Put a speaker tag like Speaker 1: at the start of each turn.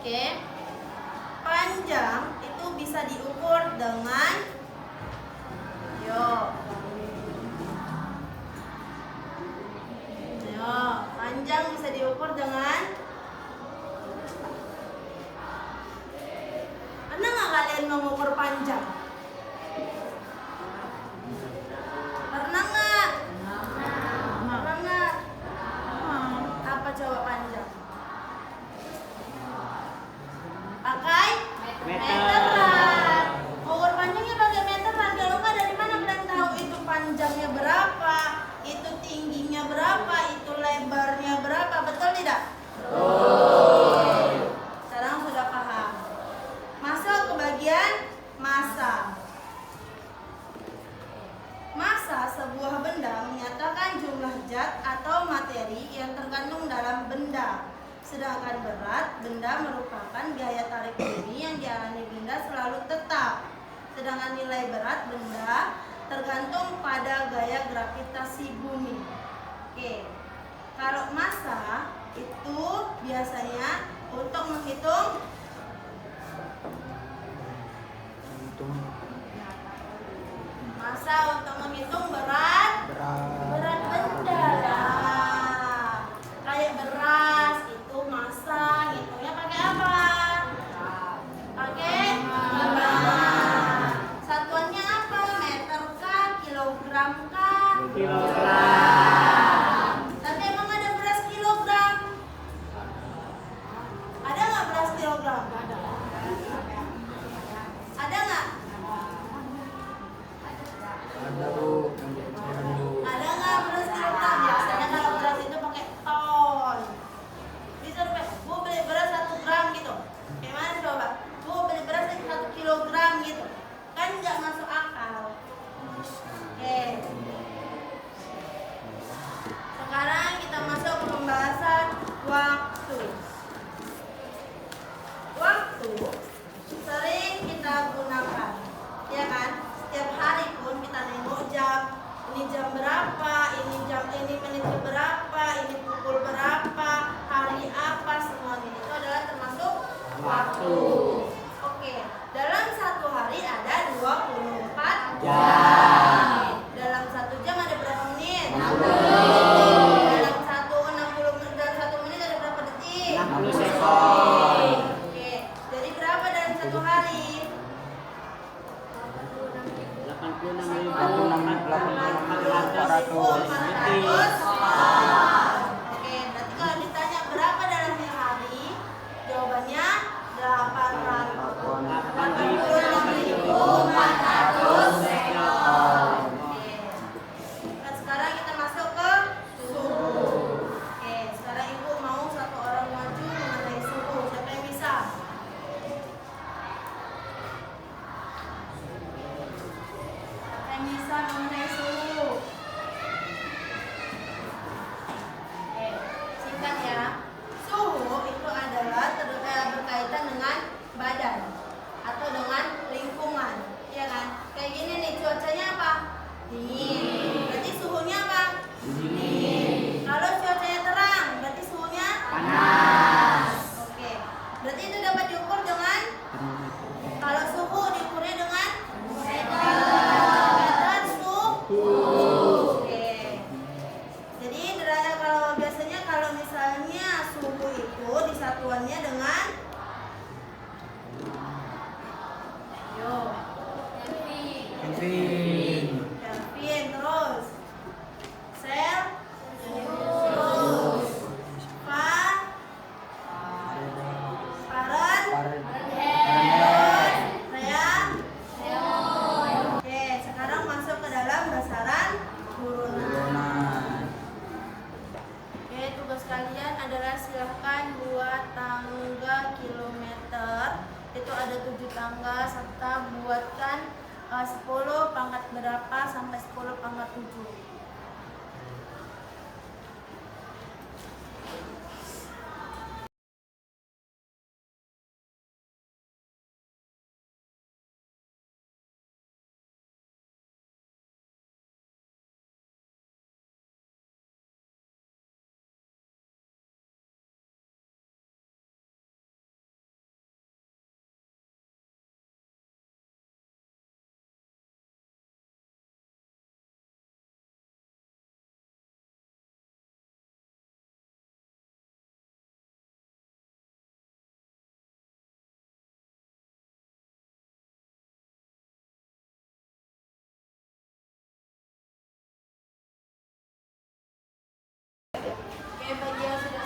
Speaker 1: Oke. Panjang itu bisa diukur dengan panjang bisa diukur dengan pernah nggak kalian mengukur panjang? Pernah nggak? Pernah nggak? Apa coba panjang? Pakai meteran. Ukur panjangnya pakai meteran. Kalau nggak, dari mana kalian tahu itu panjangnya berapa, itu tingginya berapa, itu lebarnya berapa? Betul tidak? Betul. Sekarang sudah paham. Masuk ke bagian massa. Massa sebuah benda menyatakan jumlah zat atau materi yang terkandung dalam benda. Sedangkan berat benda merupakan gaya tarik bumi yang dialami benda selalu tetap. Sedangkan nilai berat benda tergantung pada gaya gravitasi bumi. Oke. Kalau massa itu biasanya untuk menghitung massa untuk menghitung berat benda. Kayak beras itu massa, hitungnya pakai apa? Pakai gram. Satuannya apa? Meter kah? Kilogram kah? Kilogram. Tapi emang ada beras kilogram? Ada nggak beras kilogram? Ada nggak? Ada nggak beras kilogram? Biasanya kalau beras itu pakai ton. Bisa sampai, Bu beli beras 1 gram gitu. Kayak mana coba? Bu beli beras 1 kilogram gitu. Kan nggak masuk akal. Oke. Sekarang kita masuk ke pembahasan waktu. Waktu sering kita gunakan, ya kan? Setiap hari pun kita nengok jam. Ini jam berapa? Ini menit berapa? Ini pukul berapa? Hari apa? Semuanya itu adalah termasuk waktu. Oke. Dalam satu hari ada 24 jam. Dalam 1 jam ada berapa menit? 60. Dalam 1 menit ada berapa detik? 60 sekon. Oke. Jadi berapa dalam 1 hari? 86.400. Oke, berarti kalau ditanya berapa dalam sehari, jawabannya 86.400 sekon. Oke. Nah, sekarang kita masuk ke suhu. Oke, sekarang Ibu mau satu orang maju mengenai suhu. Siapa yang bisa? Bisa mengenai suhu. Oke, singkat ya. Suhu itu adalah berkaitan dengan badan atau dengan lingkungan, ya kan? Kayak gini nih, cuacanya apa? Dingin. Berarti suhunya apa? Dingin. Kalau cuacanya terang, berarti suhunya panas. Oke. Berarti itu dapat diukur dengan, kalau suhu diukurnya dengan Oke. Jadi kalau biasanya kalau misalnya suhu itu disatuannya dengan Kelvin. Terus Celsius. Fahrenheit. Oke, sekarang masuk ke dalam besaran turunan. Oke, tugas kalian adalah silahkan buat tangga kilometer. Itu ada 7 tangga, serta buatkan 10 pangkat berapa sampai 10 pangkat 7. bagi yang sudah